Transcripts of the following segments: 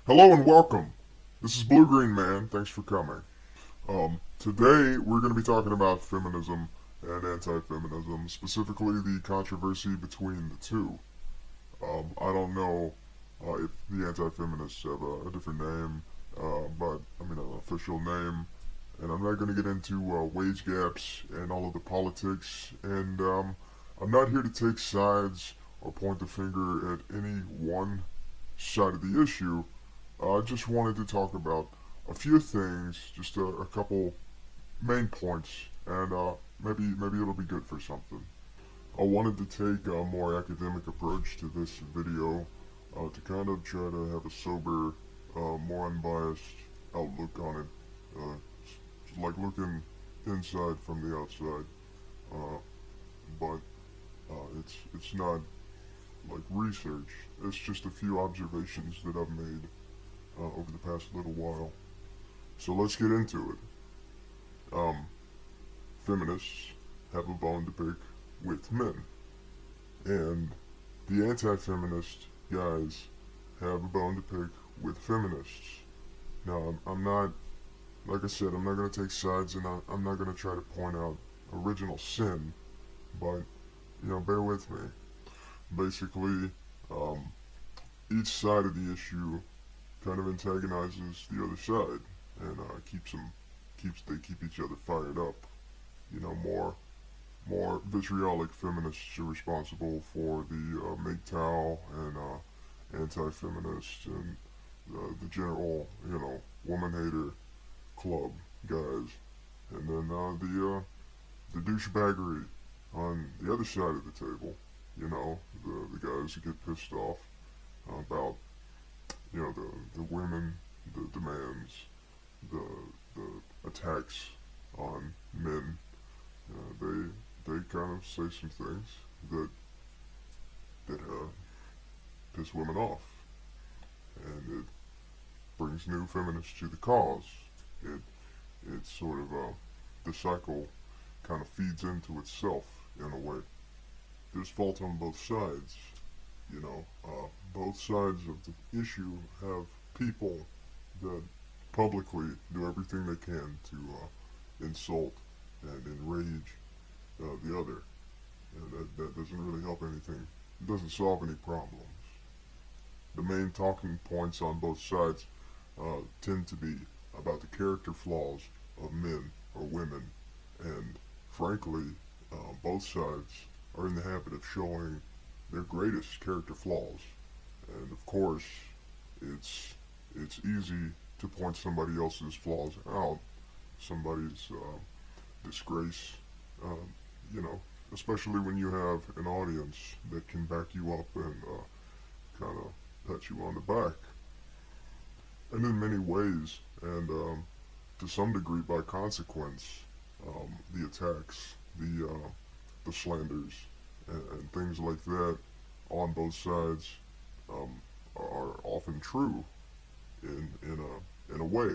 Hello and welcome. This is Blue Green Man. Thanks for coming. Today we're going to be talking about feminism and anti-feminism, specifically the controversy between the two. I don't know if the anti-feminists have a different name, but I mean an official name. And I'm not going to get into wage gaps and all of the politics. And I'm not here to take sides or point the finger at any one side of the issue. I just wanted to talk about a few things, just a couple main points, and maybe it'll be good for something. I wanted to take a more academic approach to this video, to kind of try to have a sober, more unbiased outlook on it, like looking inside from the outside. Uh, but it's not like research. It's just a few observations that I've made over the past little while. So let's get into it. Feminists have a bone to pick with men, and the anti-feminist guys have a bone to pick with feminists. Now, I'm not, like I said, I'm not going to take sides, and I'm not going to try to point out original sin, but, bear with me. Basically, um, each side of the issue kind of antagonizes the other side, and they keep each other fired up. More vitriolic feminists are responsible for the MGTOW and anti-feminist and the general, woman hater club guys, and then the douchebaggery on the other side of the table. The guys who get pissed off about the women, the demands, the the attacks on men. They kind of say some things that piss women off, and it brings new feminists to the cause. It it's sort of the cycle kind of feeds into itself in a way. There's fault on both sides. Both sides of the issue have people that publicly do everything they can to insult and enrage the other. And that doesn't really help anything. It doesn't solve any problems. The main talking points on both sides tend to be about the character flaws of men or women. And frankly, both sides are in the habit of showing their greatest character flaws. And of course, it's easy to point somebody else's flaws out, somebody's disgrace, uh, you know, especially when you have an audience that can back you up and kind of pat you on the back. And in many ways, and to some degree by consequence, the attacks, the slanders, and things like that on both sides um, are often true in a way.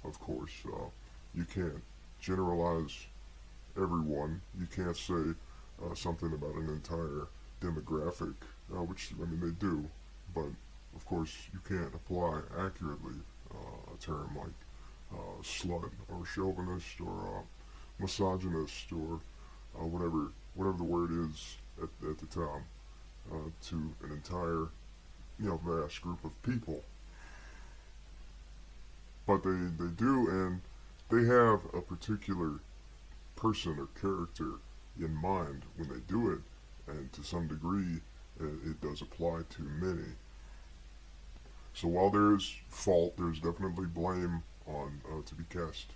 Of course, you can't generalize everyone. You can't say something about an entire demographic, which I mean they do, but of course you can't apply accurately a term like slut or chauvinist or misogynist or whatever the word is at the time to an entire vast group of people. But they do, and they have a particular person or character in mind when they do it, and to some degree it does apply to many. So while there's fault, there's definitely blame on to be cast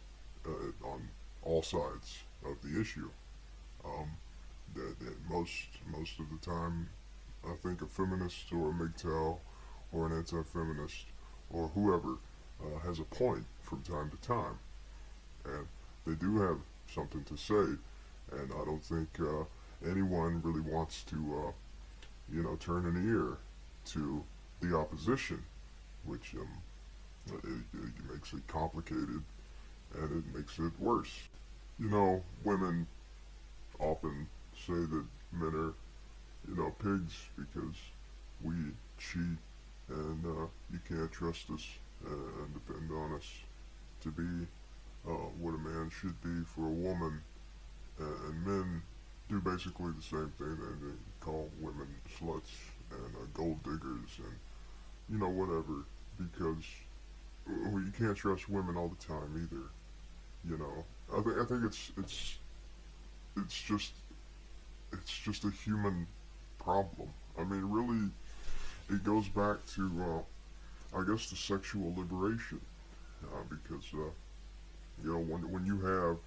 on all sides of the issue. Um, that most of the time, I think a feminist or a MGTOW or an anti-feminist or whoever has a point from time to time, and they do have something to say, and I don't think anyone really wants to turn an ear to the opposition, which it makes it complicated and it makes it worse. Women often say that men are pigs because we cheat and you can't trust us and depend on us to be what a man should be for a woman. And men do basically the same thing. They call women sluts and gold diggers and whatever, because well, you can't trust women all the time either. I think it's just a human problem. I mean, really, it goes back to I guess the sexual liberation, because when you have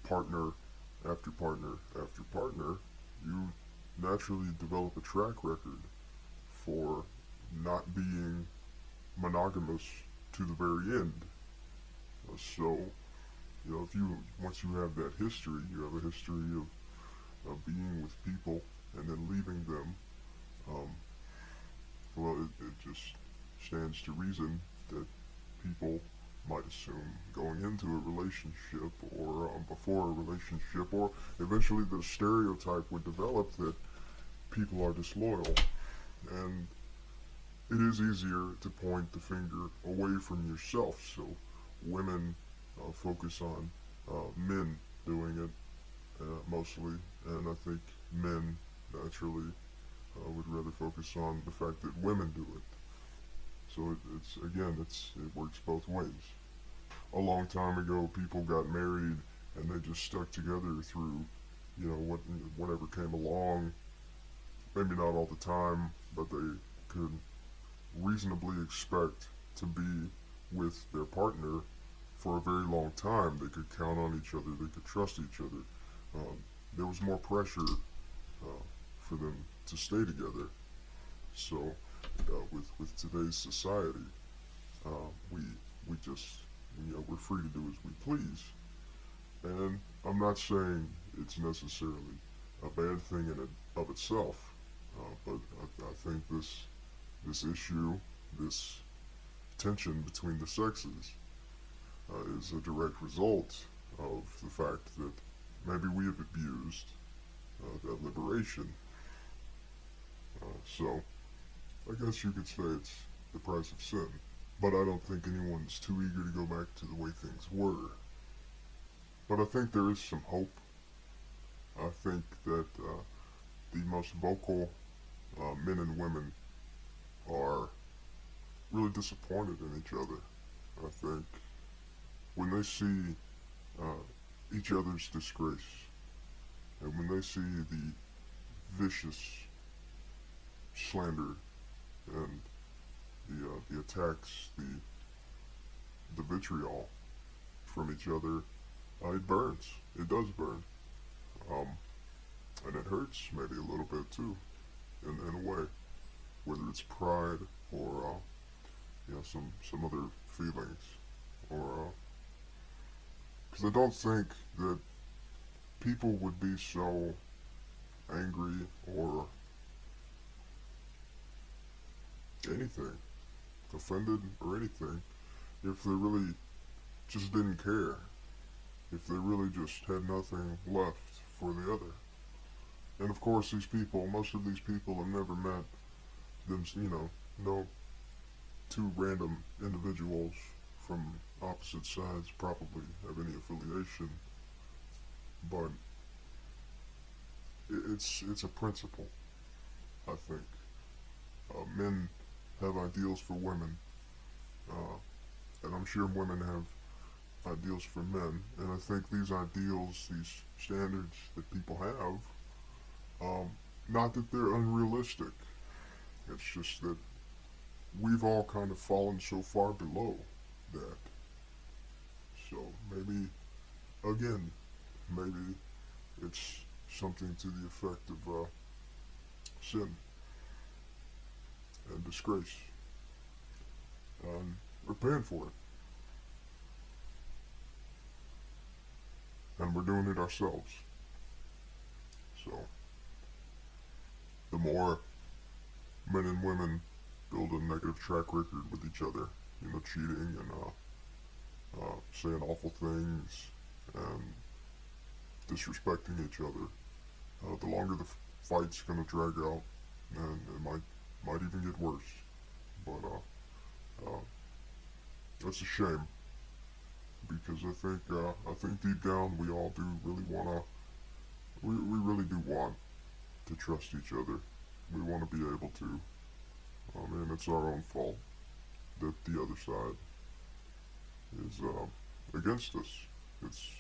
partner after partner after partner, you naturally develop a track record for not being monogamous to the very end. So, if you once you have that history, you have a history of being with people and then leaving them. Um, well, it just stands to reason that people might assume going into a relationship or before a relationship, or eventually the stereotype would develop that people are disloyal. And it is easier to point the finger away from yourself, so women focus on men doing it mostly, and I think men naturally would rather focus on the fact that women do it. So it works both ways. A long time ago, people got married and they just stuck together through, whatever came along. Maybe not all the time, but they could reasonably expect to be with their partner for a very long time. They could count on each other. They could trust each other. There was more pressure for them to stay together. So, with today's society, we just we're free to do as we please. And I'm not saying it's necessarily a bad thing in and of itself, but I think this issue, this tension between the sexes, is a direct result of the fact that maybe we have abused that liberation. So I guess you could say it's the price of sin. But I don't think anyone's too eager to go back to the way things were. But I think there is some hope. I think that the most vocal men and women are really disappointed in each other. I think when they see each other's disgrace, and when they see the vicious slander and the attacks, the vitriol from each other, it burns. It does burn, and it hurts maybe a little bit too, in a way, whether it's pride or some other feelings, or because I don't think that people would be so angry or anything, offended or anything, if they really just didn't care, if they really just had nothing left for the other. And of course, most of these people have never met them, no two random individuals from opposite sides probably have any affiliation, but it's a principle, I think. Men have ideals for women, and I'm sure women have ideals for men, and I think these ideals, these standards that people have, not that they're unrealistic, it's just that we've all kind of fallen so far below that. So maybe it's something to the effect of sin and disgrace, and we're paying for it, and we're doing it ourselves. So the more men and women build a negative track record with each other, cheating and saying awful things and disrespecting each other, the longer the fight's gonna drag out, and it might even get worse. But that's a shame, because I think deep down we all do really wanna, we really do want to trust each other. We want to be able to. I mean, it's our own fault that the other side is against us. It's,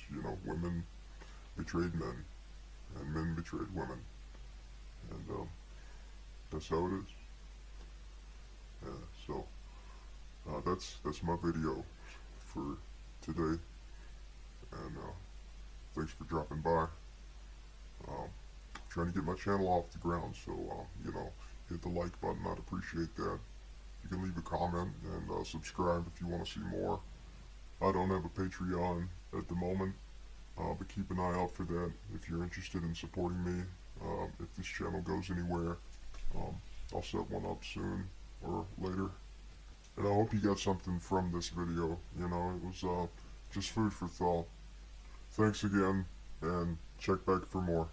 women betrayed men, and men betrayed women, and that's how it is. So that's my video for today, and thanks for dropping by. Trying to get my channel off the ground, so hit the like button. I'd appreciate that. You can leave a comment and subscribe if you want to see more. I don't have a Patreon at the moment, but keep an eye out for that if you're interested in supporting me. If this channel goes anywhere, I'll set one up soon or later. And I hope you got something from this video. It was just food for thought. Thanks again, and check back for more.